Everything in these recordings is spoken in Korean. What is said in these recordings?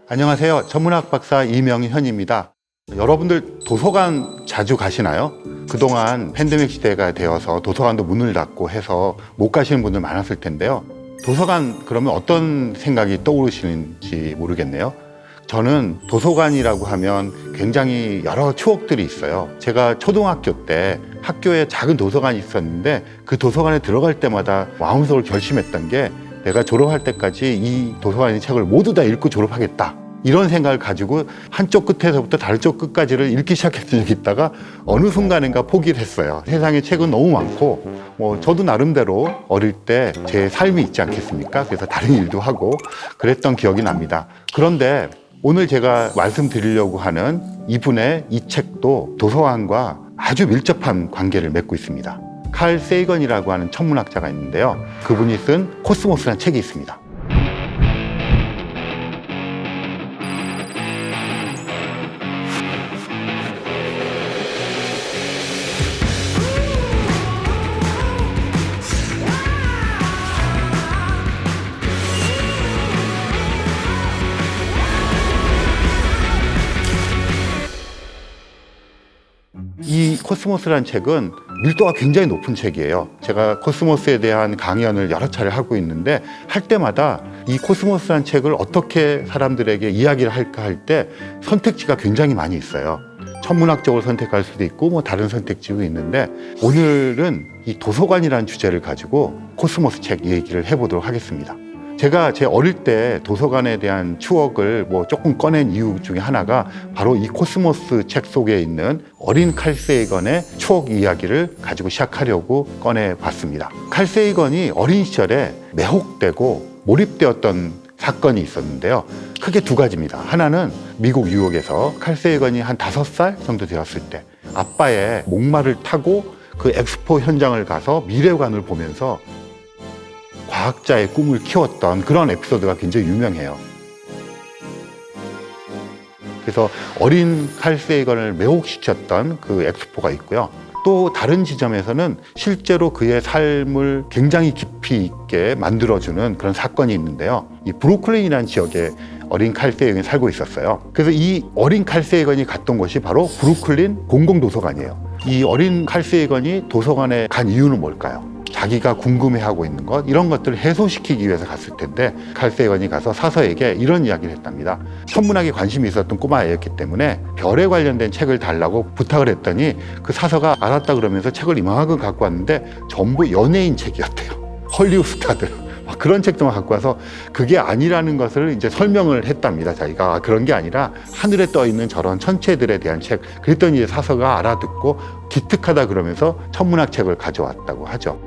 안녕하세요. 천문학 박사 이명현입니다. 여러분들 도서관 자주 가시나요? 그동안 팬데믹 시대가 되어서 도서관도 문을 닫고 해서 못 가시는 분들 많았을 텐데요. 도서관 그러면 어떤 생각이 떠오르시는지 모르겠네요. 저는 도서관이라고 하면 굉장히 여러 추억들이 있어요. 제가 초등학교 때 학교에 작은 도서관이 있었는데 그 도서관에 들어갈 때마다 마음속으로 결심했던 게 내가 졸업할 때까지 이 도서관의 책을 모두 다 읽고 졸업하겠다. 이런 생각을 가지고 한쪽 끝에서부터 다른 쪽 끝까지를 읽기 시작했던 적이 있다가 어느 순간인가 포기를 했어요. 세상에 책은 너무 많고 저도 나름대로 어릴 때 제 삶이 있지 않겠습니까? 그래서 다른 일도 하고 그랬던 기억이 납니다. 그런데 오늘 제가 말씀드리려고 하는 이분의 이 책도 도서관과 아주 밀접한 관계를 맺고 있습니다. 칼 세이건이라고 하는 천문학자가 있는데요. 그분이 쓴 코스모스라는 책이 있습니다. 이 코스모스라는 책은 밀도가 굉장히 높은 책이에요. 제가 코스모스에 대한 강연을 여러 차례 하고 있는데 할 때마다 이 코스모스라는 책을 어떻게 사람들에게 이야기를 할까 할 때 선택지가 굉장히 많이 있어요. 천문학적으로 선택할 수도 있고 다른 선택지도 있는데 오늘은 이 도서관이라는 주제를 가지고 코스모스 책 얘기를 해보도록 하겠습니다. 제가 제 어릴 때 도서관에 대한 추억을 조금 꺼낸 이유 중에 하나가 바로 이 코스모스 책 속에 있는 어린 칼 세이건의 추억 이야기를 가지고 시작하려고 꺼내봤습니다. 칼 세이건이 어린 시절에 매혹되고 몰입되었던 사건이 있었는데요. 크게 두 가지입니다. 하나는 미국 뉴욕에서 칼 세이건이 한 5살 정도 되었을 때 아빠의 목마를 타고 그 엑스포 현장을 가서 미래관을 보면서 과학자의 꿈을 키웠던 그런 에피소드가 굉장히 유명해요. 그래서 어린 칼 세이건을 매혹시켰던 그 엑스포가 있고요. 또 다른 지점에서는 실제로 그의 삶을 굉장히 깊이 있게 만들어주는 그런 사건이 있는데요. 이 브루클린이라는 지역에 어린 칼 세이건이 살고 있었어요. 그래서 이 어린 칼 세이건이 갔던 곳이 바로 브루클린 공공도서관이에요. 이 어린 칼 세이건이 도서관에 간 이유는 뭘까요? 자기가 궁금해하고 있는 것, 이런 것들을 해소시키기 위해서 갔을 텐데 칼 세이건이 가서 사서에게 이런 이야기를 했답니다. 천문학에 관심이 있었던 꼬마애였기 때문에 별에 관련된 책을 달라고 부탁을 했더니 그 사서가 알았다 그러면서 책을 이만큼 갖고 왔는데 전부 연예인 책이었대요. 헐리우드 스타들. 그런 책들만 갖고 와서 그게 아니라는 것을 이제 설명을 했답니다. 자기가 그런 게 아니라 하늘에 떠 있는 저런 천체들에 대한 책. 그랬더니 이제 사서가 알아듣고 기특하다 그러면서 천문학 책을 가져왔다고 하죠.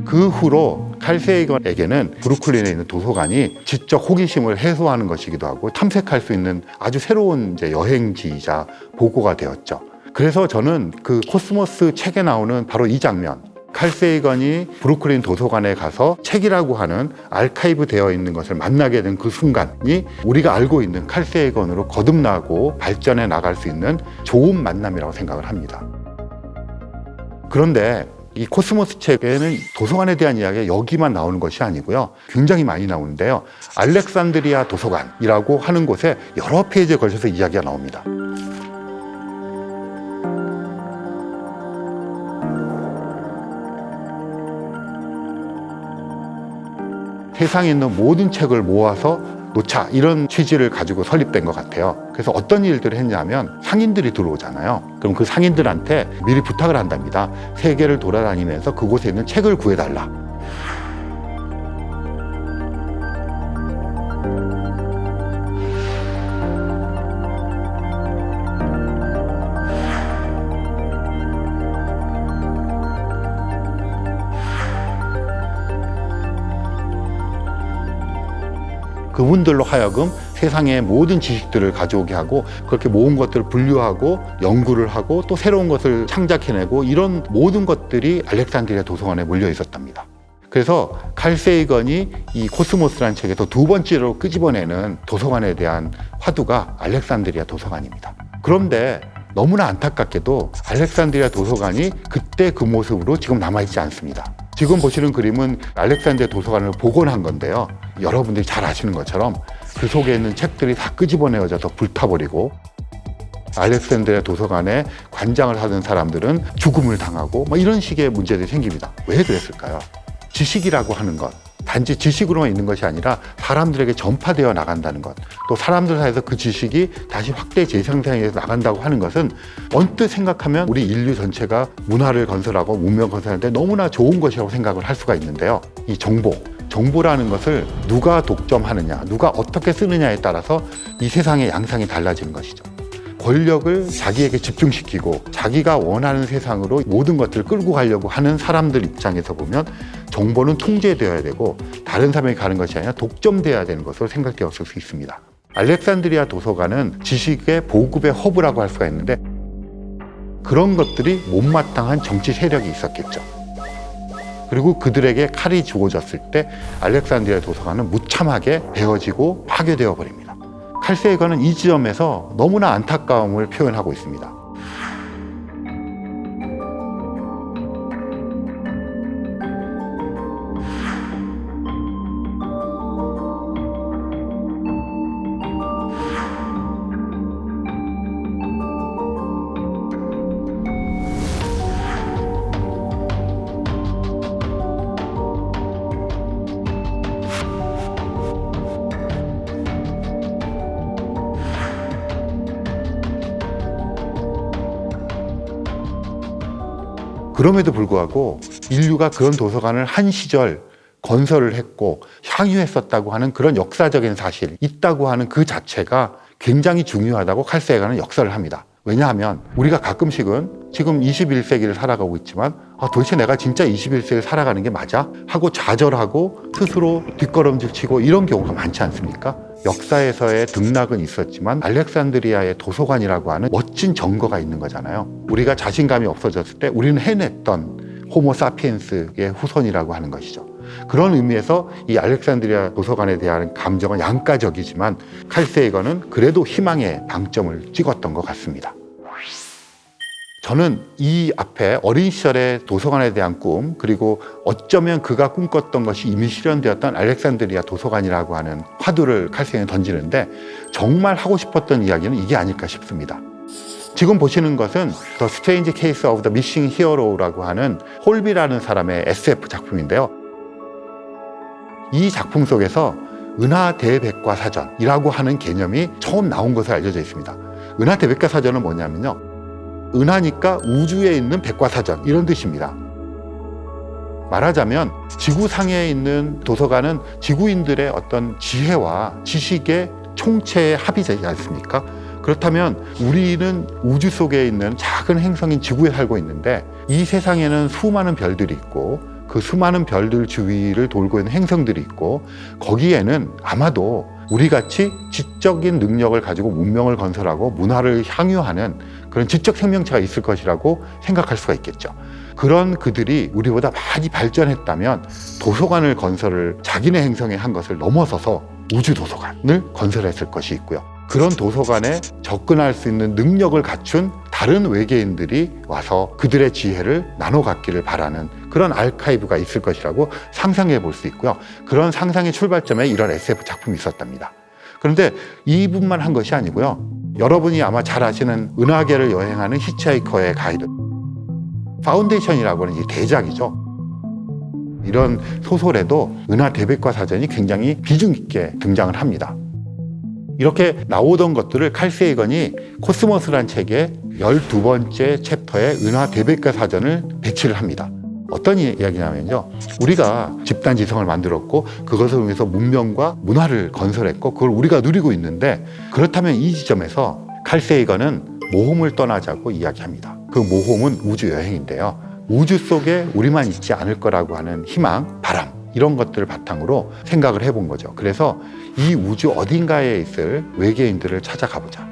그 후로 칼 세이건에게는 브루클린에 있는 도서관이 지적 호기심을 해소하는 것이기도 하고 탐색할 수 있는 아주 새로운 여행지이자 보고가 되었죠. 그래서 저는 그 코스모스 책에 나오는 바로 이 장면, 칼 세이건이 브루클린 도서관에 가서 책이라고 하는 아카이브 되어 있는 것을 만나게 된 그 순간이 우리가 알고 있는 칼 세이건으로 거듭나고 발전해 나갈 수 있는 좋은 만남이라고 생각을 합니다. 그런데 이 코스모스 책에는 도서관에 대한 이야기가 여기만 나오는 것이 아니고요. 굉장히 많이 나오는데요. 알렉산드리아 도서관이라고 하는 곳에 여러 페이지에 걸쳐서 이야기가 나옵니다. 세상에 있는 모든 책을 모아서 놓자, 이런 취지를 가지고 설립된 것 같아요. 그래서 어떤 일들을 했냐면 상인들이 들어오잖아요. 그럼 그 상인들한테 미리 부탁을 한답니다. 세계를 돌아다니면서 그곳에 있는 책을 구해달라. 그분들로 하여금 세상의 모든 지식들을 가져오게 하고 그렇게 모은 것들을 분류하고 연구를 하고 또 새로운 것을 창작해내고 이런 모든 것들이 알렉산드리아 도서관에 몰려 있었답니다. 그래서 칼 세이건이 이 코스모스라는 책에서 두 번째로 끄집어내는 도서관에 대한 화두가 알렉산드리아 도서관입니다. 그런데 너무나 안타깝게도 알렉산드리아 도서관이 그때 그 모습으로 지금 남아있지 않습니다. 지금 보시는 그림은 알렉산드리아 도서관을 복원한 건데요. 여러분들이 잘 아시는 것처럼 그 속에 있는 책들이 다 끄집어내어져서 불타버리고 알렉산드리아 도서관에 관장을 하던 사람들은 죽음을 당하고 이런 식의 문제들이 생깁니다. 왜 그랬을까요? 지식이라고 하는 것, 단지 지식으로만 있는 것이 아니라 사람들에게 전파되어 나간다는 것, 또 사람들 사이에서 그 지식이 다시 확대 재생산해서 나간다고 하는 것은 언뜻 생각하면 우리 인류 전체가 문화를 건설하고 문명 건설하는데 너무나 좋은 것이라고 생각을 할 수가 있는데요. 이 정보라는 것을 누가 독점하느냐, 누가 어떻게 쓰느냐에 따라서 이 세상의 양상이 달라지는 것이죠. 권력을 자기에게 집중시키고 자기가 원하는 세상으로 모든 것들을 끌고 가려고 하는 사람들 입장에서 보면 정보는 통제되어야 되고 다른 사람에게 가는 것이 아니라 독점되어야 되는 것으로 생각되었을 수 있습니다. 알렉산드리아 도서관은 지식의 보급의 허브라고 할 수가 있는데 그런 것들이 못마땅한 정치 세력이 있었겠죠. 그리고 그들에게 칼이 주어졌을 때 알렉산드리아 도서관은 무참하게 베어지고 파괴되어 버립니다. 칼 세이건은 이 지점에서 너무나 안타까움을 표현하고 있습니다. 그럼에도 불구하고 인류가 그런 도서관을 한 시절 건설을 했고 향유했었다고 하는 그런 역사적인 사실 있다고 하는 그 자체가 굉장히 중요하다고 칼 세이건은 역설을 합니다. 왜냐하면 우리가 가끔씩은 지금 21세기를 살아가고 있지만 도대체 내가 진짜 21세기를 살아가는 게 맞아? 하고 좌절하고 스스로 뒷걸음질 치고 이런 경우가 많지 않습니까? 역사에서의 등락은 있었지만 알렉산드리아의 도서관이라고 하는 멋진 증거가 있는 거잖아요. 우리가 자신감이 없어졌을 때 우리는 해냈던 호모 사피엔스의 후손이라고 하는 것이죠. 그런 의미에서 이 알렉산드리아 도서관에 대한 감정은 양가적이지만 칼 세이건은 그래도 희망의 방점을 찍었던 것 같습니다. 저는 이 앞에 어린 시절의 도서관에 대한 꿈, 그리고 어쩌면 그가 꿈꿨던 것이 이미 실현되었던 알렉산드리아 도서관이라고 하는 화두를 칼 세이건에 던지는데 정말 하고 싶었던 이야기는 이게 아닐까 싶습니다. 지금 보시는 것은 The Strange Case of the Missing Hero라고 하는 홀비라는 사람의 SF 작품인데요. 이 작품 속에서 은하대백과사전이라고 하는 개념이 처음 나온 것으로 알려져 있습니다. 은하대백과사전은 뭐냐면요, 은하니까 우주에 있는 백과사전 이런 뜻입니다. 말하자면 지구상에 있는 도서관은 지구인들의 어떤 지혜와 지식의 총체의 합이지 않습니까? 그렇다면 우리는 우주 속에 있는 작은 행성인 지구에 살고 있는데 이 세상에는 수많은 별들이 있고 그 수많은 별들 주위를 돌고 있는 행성들이 있고 거기에는 아마도 우리같이 지적인 능력을 가지고 문명을 건설하고 문화를 향유하는 그런 지적 생명체가 있을 것이라고 생각할 수가 있겠죠. 그런 그들이 우리보다 많이 발전했다면 도서관을 건설을 자기네 행성에 한 것을 넘어서서 우주 도서관을 건설했을 것이 있고요. 그런 도서관에 접근할 수 있는 능력을 갖춘 다른 외계인들이 와서 그들의 지혜를 나눠 갖기를 바라는 그런 아카이브가 있을 것이라고 상상해 볼 수 있고요. 그런 상상의 출발점에 이런 SF 작품이 있었답니다. 그런데 이분만 한 것이 아니고요. 여러분이 아마 잘 아시는 은하계를 여행하는 히치하이커의 가이드 파운데이션이라고 하는 이 대작이죠. 이런 소설에도 은하대백과사전이 굉장히 비중 있게 등장을 합니다. 이렇게 나오던 것들을 칼 세이건이 코스모스란 책의 12번째 챕터에 은하대백과사전을 배치를 합니다. 어떤 이야기냐면요, 우리가 집단 지성을 만들었고 그것을 위해서 문명과 문화를 건설했고 그걸 우리가 누리고 있는데, 그렇다면 이 지점에서 칼 세이건은 모험을 떠나자고 이야기합니다. 그 모험은 우주 여행인데요, 우주 속에 우리만 있지 않을 거라고 하는 희망, 바람, 이런 것들을 바탕으로 생각을 해본 거죠. 그래서 이 우주 어딘가에 있을 외계인들을 찾아가 보자.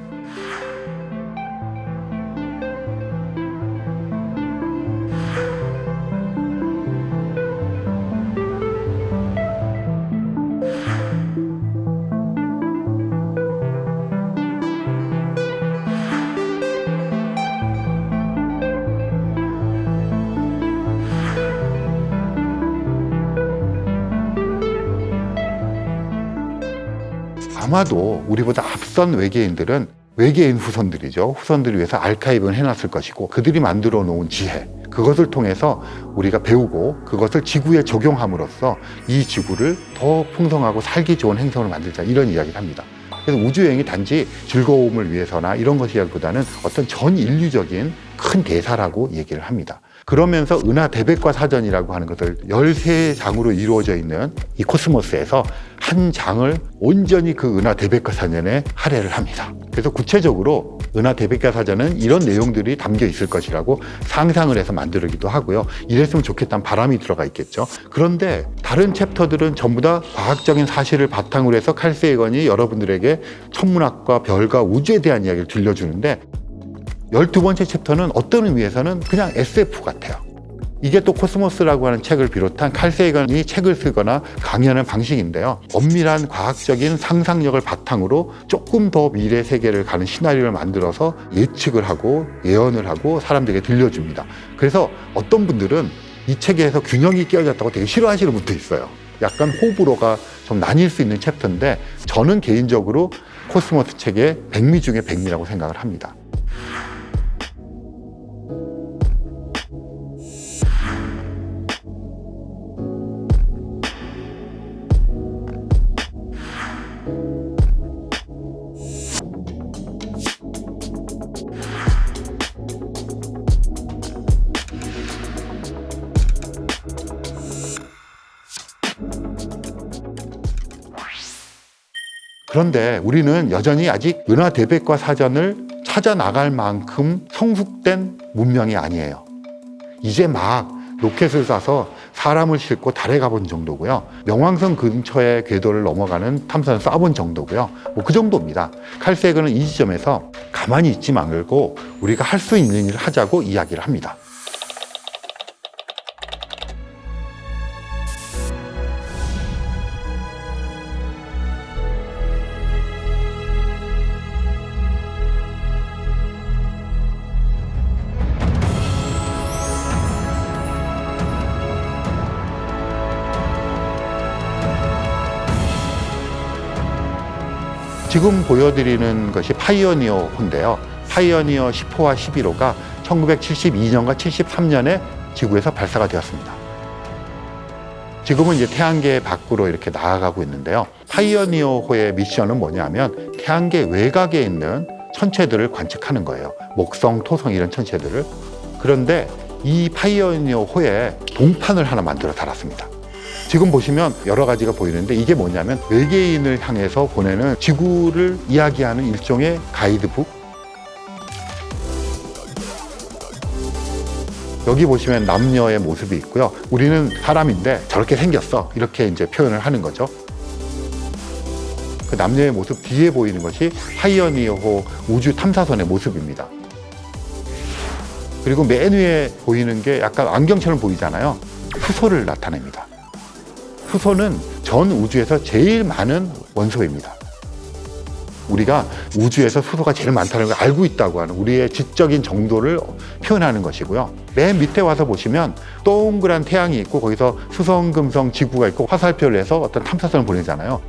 아마도 우리보다 앞선 외계인들은 외계인 후손들이죠. 후손들을 위해서 아카이브를 해놨을 것이고 그들이 만들어 놓은 지혜, 그것을 통해서 우리가 배우고 그것을 지구에 적용함으로써 이 지구를 더 풍성하고 살기 좋은 행성을 만들자, 이런 이야기를 합니다. 그래서 우주여행이 단지 즐거움을 위해서나 이런 것이라기보다는 어떤 전 인류적인 큰 대사라고 얘기를 합니다. 그러면서 은하대백과 사전이라고 하는 것을 13장으로 이루어져 있는 이 코스모스에서 한 장을 온전히 그 은하대백과 사전에 할애를 합니다. 그래서 구체적으로 은하대백과 사전은 이런 내용들이 담겨 있을 것이라고 상상을 해서 만들기도 하고요. 이랬으면 좋겠다는 바람이 들어가 있겠죠. 그런데 다른 챕터들은 전부 다 과학적인 사실을 바탕으로 해서 칼 세이건이 여러분들에게 천문학과 별과 우주에 대한 이야기를 들려주는데, 12번째 챕터는 어떤 의미에서는 그냥 SF 같아요. 이게 또 코스모스라고 하는 책을 비롯한 칼 세이건이 책을 쓰거나 강의하는 방식인데요. 엄밀한 과학적인 상상력을 바탕으로 조금 더 미래 세계를 가는 시나리오를 만들어서 예측을 하고 예언을 하고 사람들에게 들려줍니다. 그래서 어떤 분들은 이 책에서 균형이 깨어졌다고 되게 싫어하시는 분도 있어요. 약간 호불호가 좀 나뉠 수 있는 챕터인데, 저는 개인적으로 코스모스 책의 백미 중에 백미라고 생각을 합니다. 그런데 우리는 여전히 아직 은하대백과 사전을 찾아 나갈 만큼 성숙된 문명이 아니에요. 이제 막 로켓을 쏴서 사람을 싣고 달에 가본 정도고요. 명왕성 근처의 궤도를 넘어가는 탐사선을 쏴본 정도고요. 그 정도입니다. 칼 세이건은 이 지점에서 가만히 있지 말고 우리가 할 수 있는 일을 하자고 이야기를 합니다. 지금 보여드리는 것이 파이오니어호인데요. 파이오니어 10호와 11호가 1972년과 73년에 지구에서 발사가 되었습니다. 지금은 이제 태양계 밖으로 이렇게 나아가고 있는데요. 파이오니어호의 미션은 뭐냐면 태양계 외곽에 있는 천체들을 관측하는 거예요. 목성, 토성 이런 천체들을. 그런데 이 파이오니어호에 동판을 하나 만들어 달았습니다. 지금 보시면 여러 가지가 보이는데, 이게 뭐냐면 외계인을 향해서 보내는 지구를 이야기하는 일종의 가이드북. 여기 보시면 남녀의 모습이 있고요. 우리는 사람인데 저렇게 생겼어, 이렇게 이제 표현을 하는 거죠. 그 남녀의 모습 뒤에 보이는 것이 파이오니어호 우주 탐사선의 모습입니다. 그리고 맨 위에 보이는 게 약간 안경처럼 보이잖아요. 수소를 나타냅니다. 수소는 전 우주에서 제일 많은 원소입니다. 우리가 우주에서 수소가 제일 많다는 걸 알고 있다고 하는 우리의 지적인 정도를 표현하는 것이고요. 맨 밑에 와서 보시면 동그란 태양이 있고 거기서 수성, 금성, 지구가 있고 화살표를 해서 어떤 탐사선을 보내잖아요.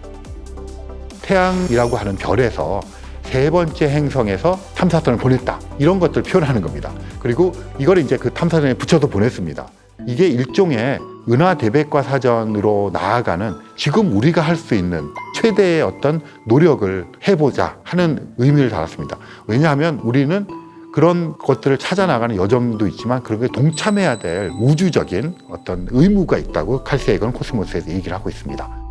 태양이라고 하는 별에서 3번째 행성에서 탐사선을 보냈다, 이런 것들을 표현하는 겁니다. 그리고 이걸 이제 그 탐사선에 붙여서 보냈습니다. 이게 일종의 은하대백과 사전으로 나아가는 지금 우리가 할 수 있는 최대의 어떤 노력을 해보자 하는 의미를 달았습니다. 왜냐하면 우리는 그런 것들을 찾아 나가는 여정도 있지만 그런 게 동참해야 될 우주적인 어떤 의무가 있다고 칼 세이건 코스모스에서 얘기를 하고 있습니다.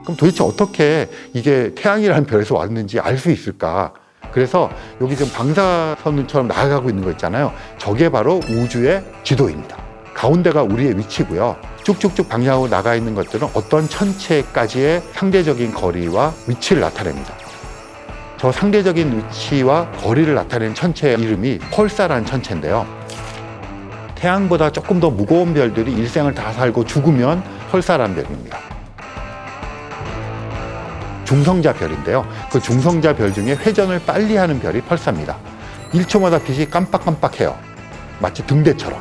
그럼 도대체 어떻게 이게 태양이라는 별에서 왔는지 알 수 있을까? 그래서 여기 지금 방사선처럼 나아가고 있는 거 있잖아요. 저게 바로 우주의 지도입니다. 가운데가 우리의 위치고요. 쭉쭉쭉 방향으로 나가 있는 것들은 어떤 천체까지의 상대적인 거리와 위치를 나타냅니다. 저 상대적인 위치와 거리를 나타내는 천체의 이름이 펄사라는 천체인데요. 태양보다 조금 더 무거운 별들이 일생을 다 살고 죽으면 펄사라는 별입니다. 중성자 별인데요. 그 중성자 별 중에 회전을 빨리 하는 별이 펄사입니다. 1초마다 빛이 깜빡깜빡해요. 마치 등대처럼.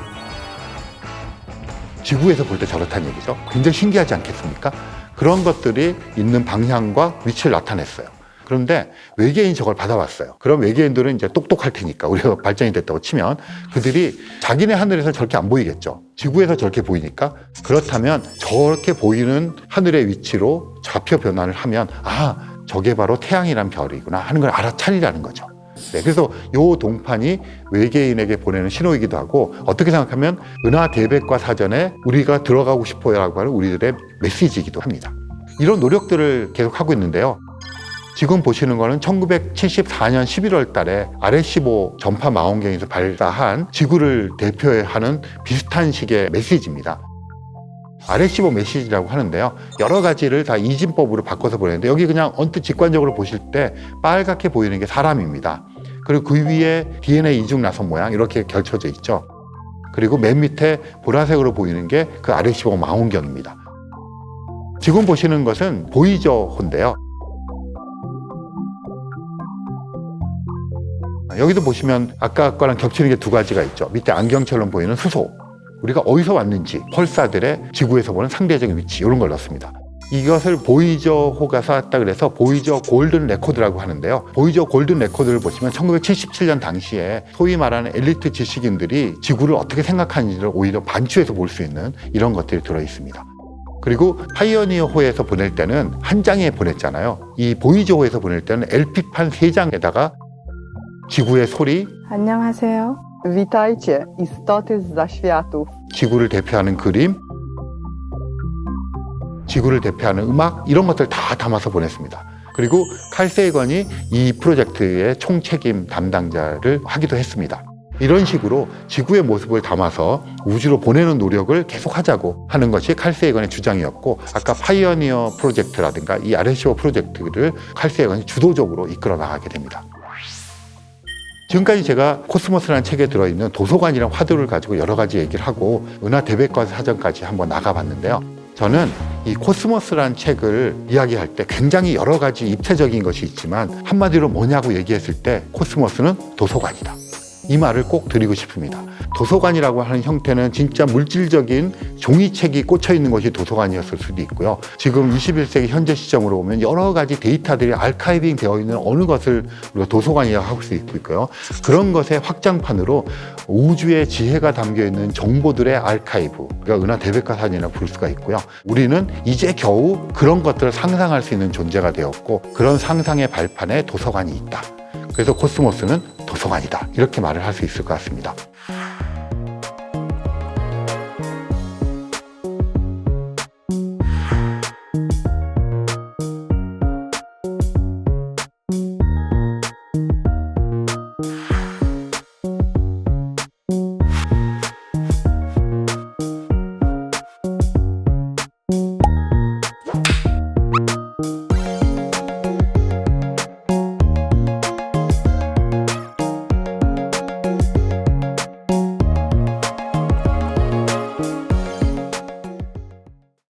지구에서 볼 때 저렇다는 얘기죠. 굉장히 신기하지 않겠습니까? 그런 것들이 있는 방향과 위치를 나타냈어요. 그런데 외계인이 저걸 받아왔어요. 그럼 외계인들은 이제 똑똑할 테니까, 우리가 발전이 됐다고 치면 그들이 자기네 하늘에서 저렇게 안 보이겠죠. 지구에서 저렇게 보이니까, 그렇다면 저렇게 보이는 하늘의 위치로 좌표 변환을 하면 저게 바로 태양이란 별이구나 하는 걸 알아차리라는 거죠. 네, 그래서 요 동판이 외계인에게 보내는 신호이기도 하고, 어떻게 생각하면 은하 대백과 사전에 우리가 들어가고 싶어요라고 하는 우리들의 메시지이기도 합니다. 이런 노력들을 계속 하고 있는데요. 지금 보시는 거는 1974년 11월 달에 아레시보 전파 망원경에서 발사한 지구를 대표하는 비슷한 식의 메시지입니다. 아레시보 메시지라고 하는데요. 여러 가지를 다 이진법으로 바꿔서 보내는데, 여기 그냥 언뜻 직관적으로 보실 때 빨갛게 보이는 게 사람입니다. 그리고 그 위에 DNA 이중 나선 모양 이렇게 걸쳐져 있죠. 그리고 맨 밑에 보라색으로 보이는 게 그 아레시보 망원경입니다. 지금 보시는 것은 보이저호인데요. 여기도 보시면 아까 거랑 겹치는 게 두 가지가 있죠. 밑에 안경처럼 보이는 수소, 우리가 어디서 왔는지, 펄사들의 지구에서 보는 상대적인 위치, 이런 걸 넣습니다. 이것을 보이저호가 쌓았다 그래서 보이저 골든 레코드라고 하는데요. 보이저 골든 레코드를 보시면 1977년 당시에 소위 말하는 엘리트 지식인들이 지구를 어떻게 생각하는지를 오히려 반추해서 볼 수 있는 이런 것들이 들어 있습니다. 그리고 파이오니어호에서 보낼 때는 한 장에 보냈잖아요. 이 보이저호에서 보낼 때는 LP판 3장에다가 지구의 소리, 안녕하세요. Witajcie, istoty zza światów. 지구를 대표하는 그림, 지구를 대표하는 음악, 이런 것들 다 담아서 보냈습니다. 그리고 칼 세이건이 이 프로젝트의 총책임 담당자를 하기도 했습니다. 이런 식으로 지구의 모습을 담아서 우주로 보내는 노력을 계속하자고 하는 것이 칼 세이건의 주장이었고, 아까 파이오니어 프로젝트라든가 이 아레시보 프로젝트를 칼 세이건이 주도적으로 이끌어 나가게 됩니다. 지금까지 제가 코스모스라는 책에 들어있는 도서관이랑 화두를 가지고 여러 가지 얘기를 하고 은하 대백과 사전까지 한번 나가봤는데요. 저는 이 코스모스라는 책을 이야기할 때 굉장히 여러 가지 입체적인 것이 있지만 한마디로 뭐냐고 얘기했을 때 코스모스는 도서관이다. 이 말을 꼭 드리고 싶습니다. 도서관이라고 하는 형태는 진짜 물질적인 종이책이 꽂혀 있는 것이 도서관이었을 수도 있고요. 지금 21세기 현재 시점으로 보면 여러 가지 데이터들이 알카이빙 되어 있는 어느 것을 우리가 도서관이라고 할 수 있고요. 그런 것의 확장판으로 우주의 지혜가 담겨 있는 정보들의 아카이브, 그러니까 은하 대백과사전이라고 부를 수가 있고요. 우리는 이제 겨우 그런 것들을 상상할 수 있는 존재가 되었고, 그런 상상의 발판에 도서관이 있다. 그래서 코스모스는 도서관이다. 이렇게 말을 할 수 있을 것 같습니다.